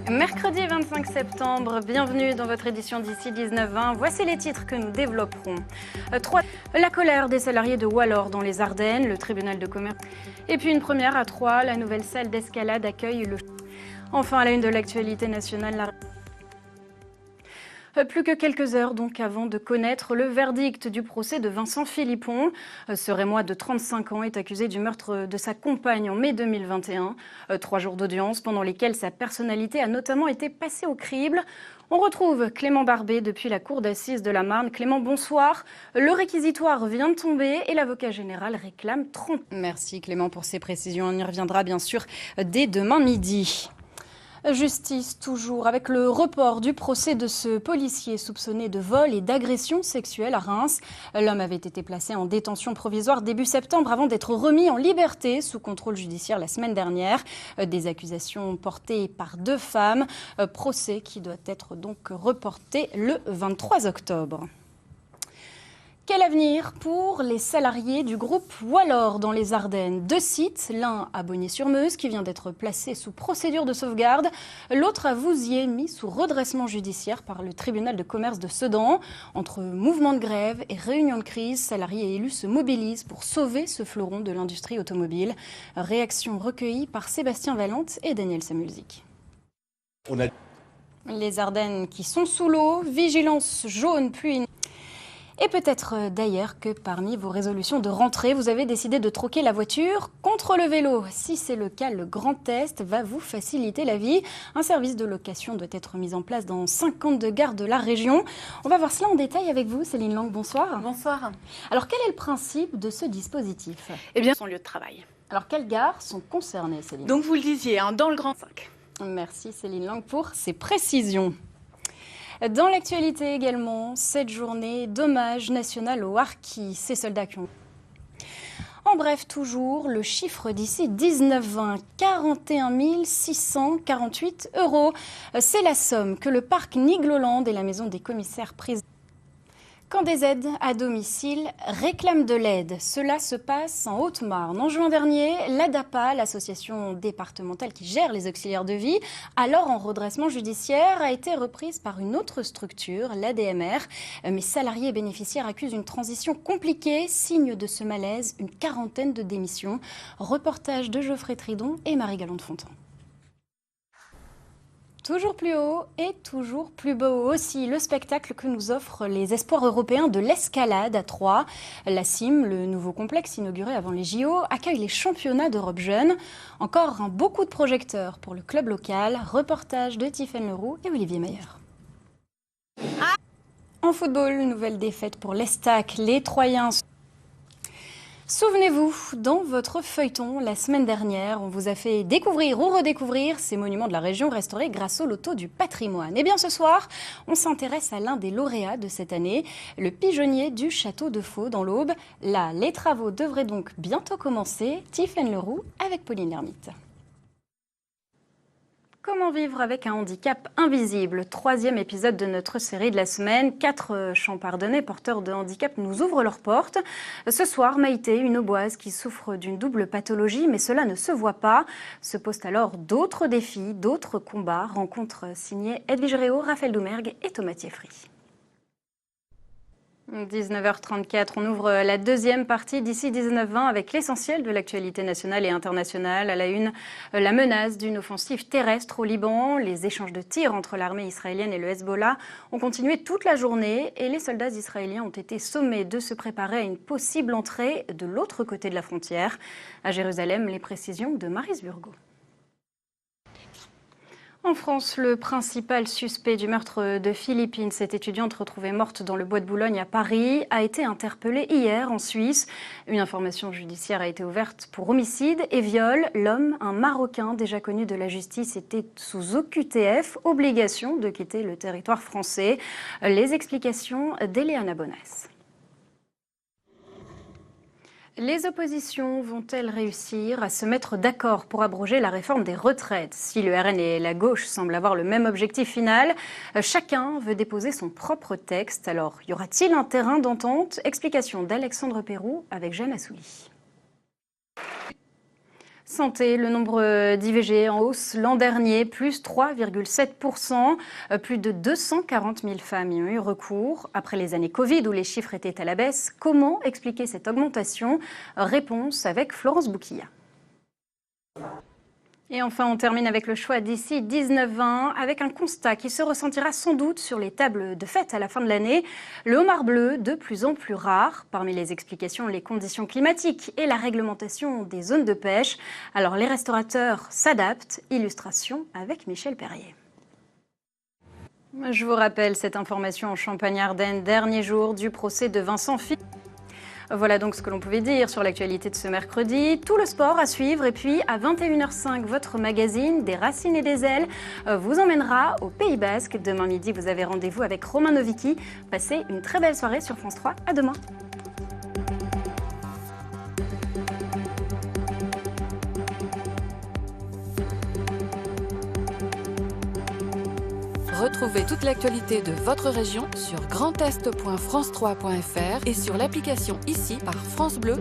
Mercredi 25 septembre, bienvenue dans votre édition d'ici 19h20. Voici les titres que nous développerons. 3. La colère des salariés de Wallor dans les Ardennes, le tribunal de commerce. Et puis une première à 3, la nouvelle salle d'escalade accueille le... Enfin, à la une de l'actualité nationale, Plus que quelques heures donc avant de connaître le verdict du procès de Vincent Philippon. Ce Rémois de 35 ans est accusé du meurtre de sa compagne en mai 2021. 3 jours d'audience pendant lesquels sa personnalité a notamment été passée au crible. On retrouve Clément Barbet depuis la cour d'assises de la Marne. Clément, bonsoir. Le réquisitoire vient de tomber et l'avocat général réclame 30. Merci Clément pour ces précisions. On y reviendra bien sûr dès demain midi. Justice toujours avec le report du procès de ce policier soupçonné de vol et d'agression sexuelle à Reims. L'homme avait été placé en détention provisoire début septembre avant d'être remis en liberté sous contrôle judiciaire la semaine dernière. Des accusations portées par 2 femmes. Procès qui doit être donc reporté le 23 octobre. Quel avenir pour les salariés du groupe Wallor dans les Ardennes? 2 sites, l'un à Bonnier-sur-Meuse qui vient d'être placé sous procédure de sauvegarde, l'autre à Vouziers mis sous redressement judiciaire par le tribunal de commerce de Sedan. Entre mouvements de grève et réunions de crise, salariés et élus se mobilisent pour sauver ce fleuron de l'industrie automobile. Réaction recueillie par Sébastien Valente et Daniel Samulzik. Les Ardennes qui sont sous l'eau, vigilance jaune, pluie. Et peut-être d'ailleurs que parmi vos résolutions de rentrée, vous avez décidé de troquer la voiture contre le vélo. Si c'est le cas, le Grand Est va vous faciliter la vie. Un service de location doit être mis en place dans 52 gares de la région. On va voir cela en détail avec vous. Céline Lang, bonsoir. Bonsoir. Alors quel est le principe de ce dispositif? Eh bien, son lieu de travail. Alors quelles gares sont concernées, Céline? Donc vous le disiez, dans le Grand 5. Merci Céline Lang pour ces précisions. Dans l'actualité également, cette journée d'hommage national aux harkis, ces soldats qui ont... En bref, toujours, le chiffre d'ici 19-20, 41 648 €. C'est la somme que le parc Nigloland et la maison des commissaires prisent. Quand des aides à domicile réclament de l'aide, cela se passe en Haute-Marne. En juin dernier, l'ADAPA, l'association départementale qui gère les auxiliaires de vie, alors en redressement judiciaire, a été reprise par une autre structure, l'ADMR. Mais salariés et bénéficiaires accusent une transition compliquée, signe de ce malaise, une quarantaine de démissions. Reportage de Geoffrey Tridon et Marie Galland-Fontan. Toujours plus haut et toujours plus beau aussi, le spectacle que nous offrent les espoirs européens de l'escalade à Troyes. La CIM, le nouveau complexe inauguré avant les JO, accueille les championnats d'Europe jeunes. Encore un beau coup de projecteur pour le club local. Reportage de Tiffaine Leroux et Olivier Mayer. En football, nouvelle défaite pour l'Estac. Les Troyens... Souvenez-vous, dans votre feuilleton, la semaine dernière, on vous a fait découvrir ou redécouvrir ces monuments de la région restaurés grâce au loto du patrimoine. Et bien ce soir, on s'intéresse à l'un des lauréats de cette année, le pigeonnier du château de Faux dans l'Aube. Là, les travaux devraient donc bientôt commencer. Tiffaine Leroux avec Pauline Lermite. Comment vivre avec un handicap invisible? 3e épisode de notre série de la semaine. 4 champardonnais porteurs de handicap nous ouvrent leurs portes. Ce soir, Maïté, une auboise qui souffre d'une double pathologie, mais cela ne se voit pas. Se posent alors d'autres défis, d'autres combats. Rencontre signée Edwige Réau, Raphaël Doumergue et Thomas Thieffry. 19h34, on ouvre la deuxième partie d'ici 19h20 avec l'essentiel de l'actualité nationale et internationale. À la une, la menace d'une offensive terrestre au Liban. Les échanges de tirs entre l'armée israélienne et le Hezbollah ont continué toute la journée et les soldats israéliens ont été sommés de se préparer à une possible entrée de l'autre côté de la frontière. À Jérusalem, les précisions de Maryse Burgot. En France, le principal suspect du meurtre de Philippine, cette étudiante retrouvée morte dans le bois de Boulogne à Paris, a été interpellé hier en Suisse. Une information judiciaire a été ouverte pour homicide et viol. L'homme, un Marocain déjà connu de la justice, était sous OQTF, obligation de quitter le territoire français. Les explications d'Éléana Bonas. Les oppositions vont-elles réussir à se mettre d'accord pour abroger la réforme des retraites? Si le RN et la gauche semblent avoir le même objectif final, chacun veut déposer son propre texte. Alors, y aura-t-il un terrain d'entente? Explication d'Alexandre Pérou avec Jeanne Assouli. Santé, le nombre d'IVG en hausse l'an dernier, plus 3,7%. Plus de 240 000 femmes y ont eu recours. Après les années Covid où les chiffres étaient à la baisse, comment expliquer cette augmentation? Réponse avec Florence Bouquilla. Et enfin, on termine avec le choix d'ici 19-20, avec un constat qui se ressentira sans doute sur les tables de fête à la fin de l'année. Le homard bleu, de plus en plus rare. Parmi les explications, les conditions climatiques et la réglementation des zones de pêche. Alors les restaurateurs s'adaptent. Illustration avec Michel Perrier. Je vous rappelle cette information en Champagne-Ardenne, dernier jour du procès de Vincent Philippon. Voilà donc ce que l'on pouvait dire sur l'actualité de ce mercredi. Tout le sport à suivre et puis à 21h05, votre magazine des Racines et des Ailes vous emmènera au Pays Basque. Demain midi, vous avez rendez-vous avec Romain Novicki. Passez une très belle soirée sur France 3. À demain. Retrouvez toute l'actualité de votre région sur grandest.france3.fr et sur l'application ici par France Bleu.